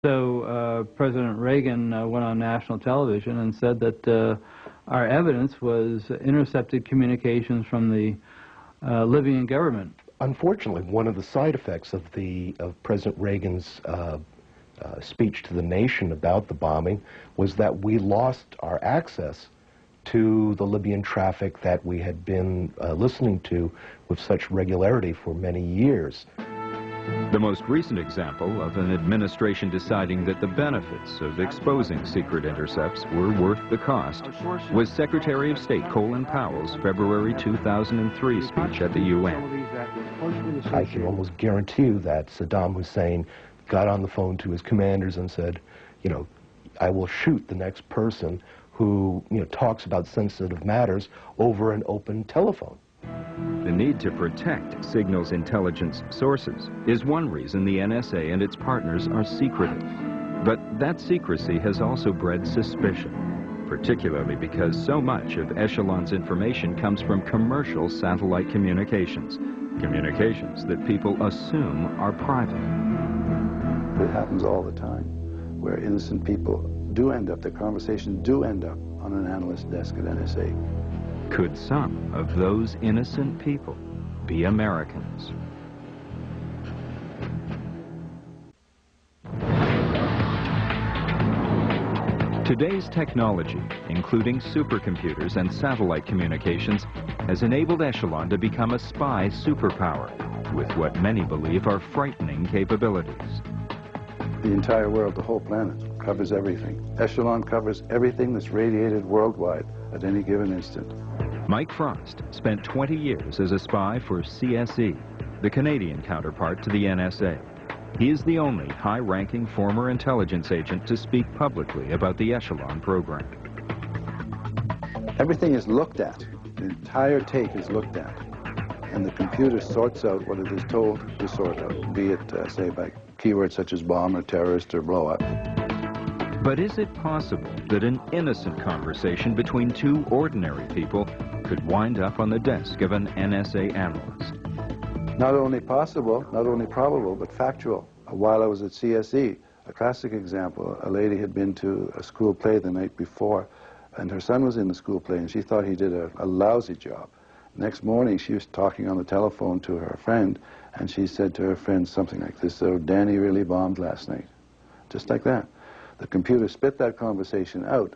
So President Reagan went on national television and said that our evidence was intercepted communications from the Libyan government. Unfortunately, one of the side effects of President Reagan's speech to the nation about the bombing was that we lost our access to the Libyan traffic that we had been listening to with such regularity for many years. The most recent example of an administration deciding that the benefits of exposing secret intercepts were worth the cost was Secretary of State Colin Powell's February 2003 speech at the UN. I can almost guarantee you that Saddam Hussein got on the phone to his commanders and said, you know, I will shoot the next person who, you know, talks about sensitive matters over an open telephone. The need to protect signals intelligence sources is one reason the NSA and its partners are secretive. But that secrecy has also bred suspicion, particularly because so much of Echelon's information comes from commercial satellite communications that people assume are private. It happens all the time, where innocent people do end up, the conversations do end up on an analyst's desk at NSA. Could some of those innocent people be Americans? Today's technology, including supercomputers and satellite communications, has enabled Echelon to become a spy superpower with what many believe are frightening capabilities. The entire world, the whole planet, covers everything. Echelon covers everything that's radiated worldwide at any given instant. Mike Frost spent 20 years as a spy for CSE, the Canadian counterpart to the NSA. He is the only high-ranking former intelligence agent to speak publicly about the Echelon program. Everything is looked at. The entire tape is looked at. And the computer sorts out what it is told to sort out, be it, say, by keywords such as bomb or terrorist or blow up. But is it possible that an innocent conversation between two ordinary people could wind up on the desk of an NSA analyst? Not only possible, not only probable, but factual. While I was at CSE, a classic example, a lady had been to a school play the night before, and her son was in the school play, and she thought he did a lousy job. Next morning, she was talking on the telephone to her friend, and she said to her friend something like this, "So Danny really bombed last night." Just like that. The computer spit that conversation out.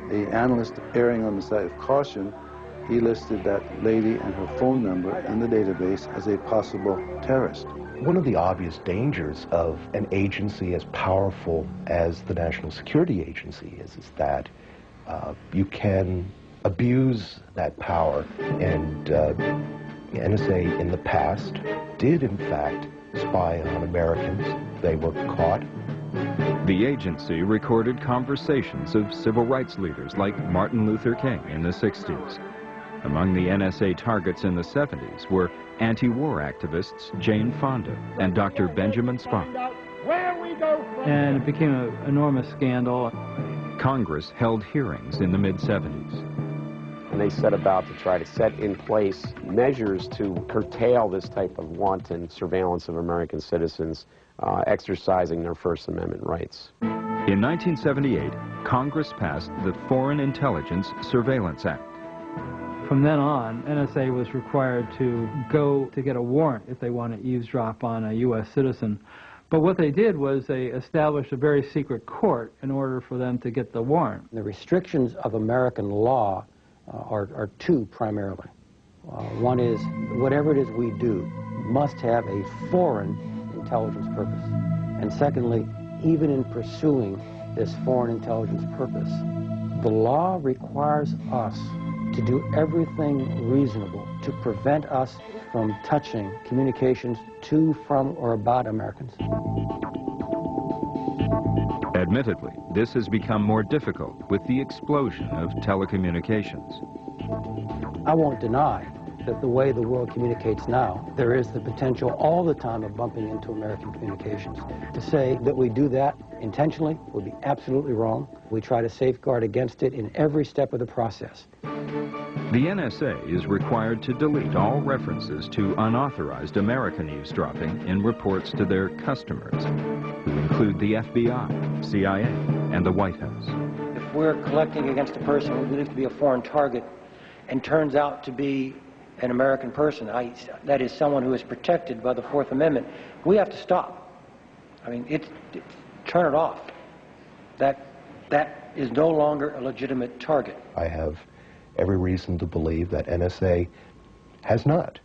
The analyst, erring on the side of caution, he listed that lady and her phone number in the database as a possible terrorist. One of the obvious dangers of an agency as powerful as the National Security Agency is that you can abuse that power. And the NSA in the past did, in fact, spy on Americans. They were caught. The agency recorded conversations of civil rights leaders like Martin Luther King in the 60s. Among the NSA targets in the 70s were anti-war activists Jane Fonda and Dr. Benjamin Spock. And it became an enormous scandal. Congress held hearings in the mid-70s. And they set about to try to set in place measures to curtail this type of wanton surveillance of American citizens exercising their First Amendment rights. In 1978, Congress passed the Foreign Intelligence Surveillance Act. From then on, NSA was required to go to get a warrant if they want to eavesdrop on a U.S. citizen. But what they did was they established a very secret court in order for them to get the warrant. The restrictions of American law are two primarily. One is whatever it is we do must have a foreign intelligence purpose. And secondly, even in pursuing this foreign intelligence purpose, the law requires us to do everything reasonable to prevent us from touching communications to, from, or about Americans. Admittedly, this has become more difficult with the explosion of telecommunications. I won't deny that the way the world communicates now, there is the potential all the time of bumping into American communications. To say that we do that intentionally would be absolutely wrong. We try to safeguard against it in every step of the process. The NSA is required to delete all references to unauthorized American eavesdropping in reports to their customers, who include the FBI, CIA, and the White House. If we're collecting against a person we believe to be a foreign target and turns out to be an American person, that is someone who is protected by the Fourth Amendment, we have to stop. I mean, turn it off. That is no longer a legitimate target. I have every reason to believe that NSA has not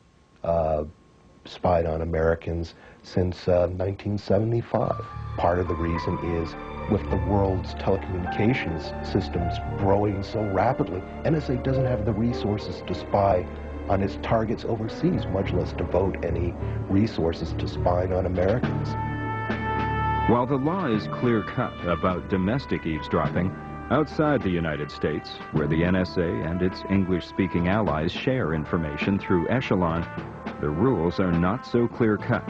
spied on Americans since 1975. Part of the reason is with the world's telecommunications systems growing so rapidly, NSA doesn't have the resources to spy on its targets overseas, much less devote any resources to spying on Americans. While the law is clear-cut about domestic eavesdropping, outside the United States, where the NSA and its English-speaking allies share information through Echelon, the rules are not so clear-cut.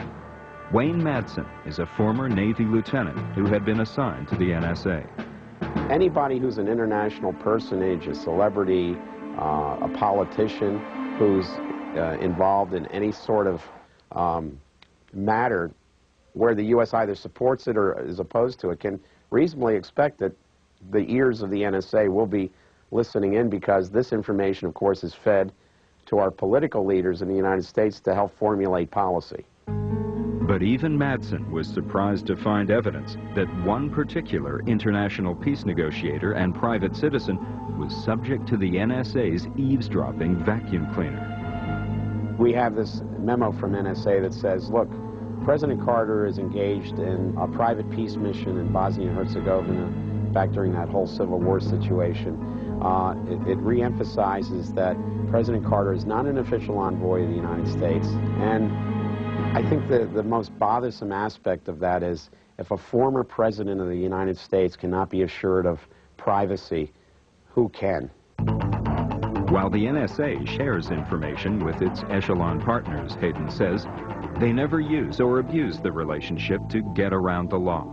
Wayne Madsen is a former Navy lieutenant who had been assigned to the NSA. Anybody who's an international personage, a celebrity, a politician who's involved in any sort of matter where the U.S. either supports it or is opposed to it can reasonably expect that the ears of the NSA will be listening in, because this information, of course, is fed to our political leaders in the United States to help formulate policy. But even Madsen was surprised to find evidence that one particular international peace negotiator and private citizen was subject to the NSA's eavesdropping vacuum cleaner. We have this memo from NSA that says, look, President Carter is engaged in a private peace mission in Bosnia and Herzegovina back during that whole Civil War situation. It re-emphasizes that President Carter is not an official envoy of the United States. And I think the most bothersome aspect of that is if a former president of the United States cannot be assured of privacy, who can? While the NSA shares information with its Echelon partners, Hayden says, they never use or abuse the relationship to get around the law.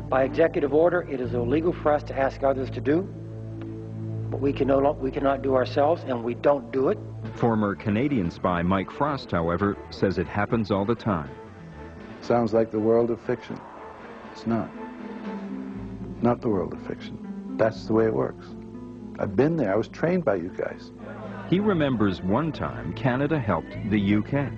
By executive order, it is illegal for us to ask others to do what we cannot do ourselves, and we don't do it. Former Canadian spy Mike Frost, however, says it happens all the time. Sounds like the world of fiction. It's not. Not the world of fiction. That's the way it works. I've been there. I was trained by you guys. He remembers one time Canada helped the UK.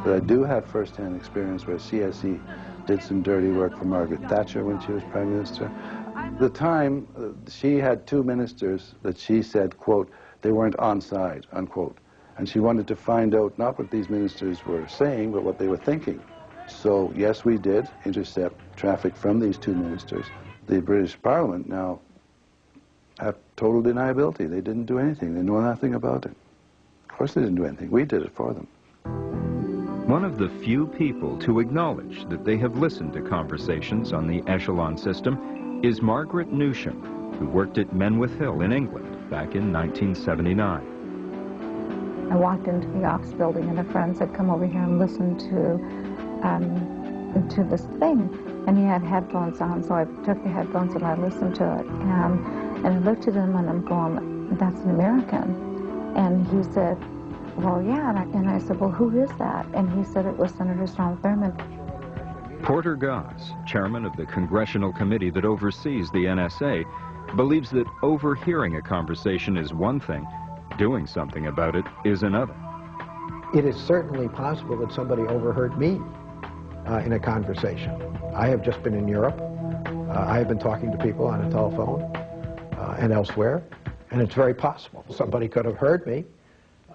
But I do have first-hand experience where CSE did some dirty work for Margaret Thatcher when she was Prime Minister. At the time, she had two ministers that she said, quote, they weren't on side, unquote. And she wanted to find out not what these ministers were saying, but what they were thinking. So, yes, we did intercept traffic from these two ministers. The British Parliament now have total deniability. They didn't do anything. They know nothing about it. Of course they didn't do anything. We did it for them. One of the few people to acknowledge that they have listened to conversations on the Echelon system is Margaret Newsham, who worked at Menwith Hill in England back in 1979. I walked into the office building and a friend said, come over here and listen to this thing. And he had headphones on, so I took the headphones and I listened to it. And I looked at him and I'm going, that's an American. And he said, well, yeah. And I said, well, who is that? And he said it was Senator Strom Thurmond. Porter Goss, chairman of the congressional committee that oversees the NSA, believes that overhearing a conversation is one thing, doing something about it is another. It is certainly possible that somebody overheard me in a conversation. I have just been in Europe. I have been talking to people on a telephone and elsewhere, and it's very possible somebody could have heard me.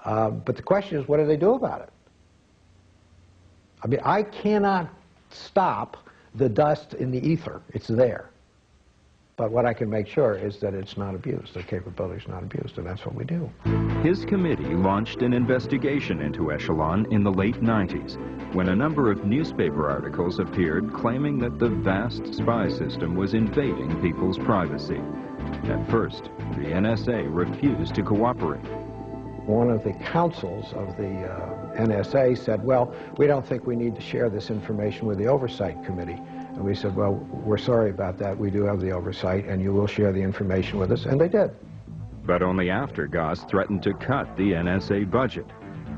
But the question is, what do they do about it? I mean, I cannot stop the dust in the ether. It's there. But what I can make sure is that it's not abused, the capability is not abused, and that's what we do. His committee launched an investigation into Echelon in the late 90s, when a number of newspaper articles appeared claiming that the vast spy system was invading people's privacy. At first, the NSA refused to cooperate. One of the counsels of the NSA said, well, we don't think we need to share this information with the Oversight Committee. And we said, well, we're sorry about that. We do have the oversight, and you will share the information with us. And they did. but only after Goss threatened to cut the NSA budget.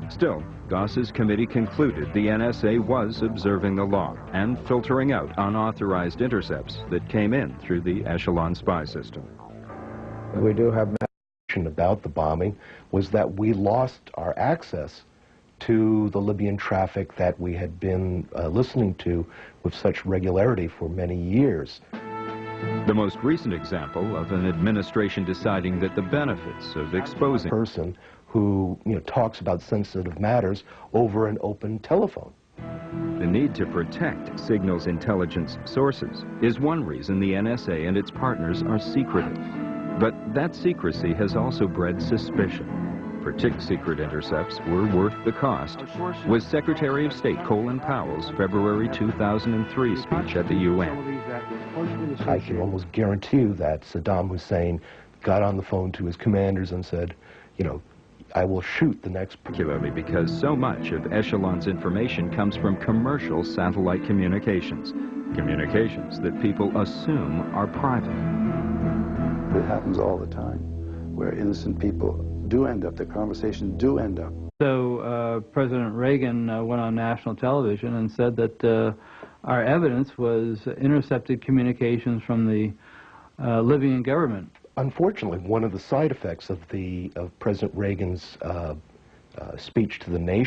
Still, Goss's committee concluded the NSA was observing the law and filtering out unauthorized intercepts that came in through the Echelon spy system. We do have information about the bombing was that we lost our access to the Libyan traffic that we had been listening to with such regularity for many years. The most recent example of an administration deciding that the benefits of exposing a person who talks about sensitive matters over an open telephone. The need to protect signals intelligence sources is one reason the NSA and its partners are secretive. But that secrecy has also bred suspicion. Secret intercepts were worth the cost, was Secretary of State Colin Powell's February 2003 speech at the UN. I can almost guarantee you that Saddam Hussein got on the phone to his commanders and said, I will shoot the next... Particularly because so much of Echelon's information comes from commercial satellite communications. Communications that people assume are private. It happens all the time, where innocent people do end up, the conversations do end up. So President Reagan went on national television and said that our evidence was intercepted communications from the Libyan government. Unfortunately, one of the side effects of President Reagan's speech to the nation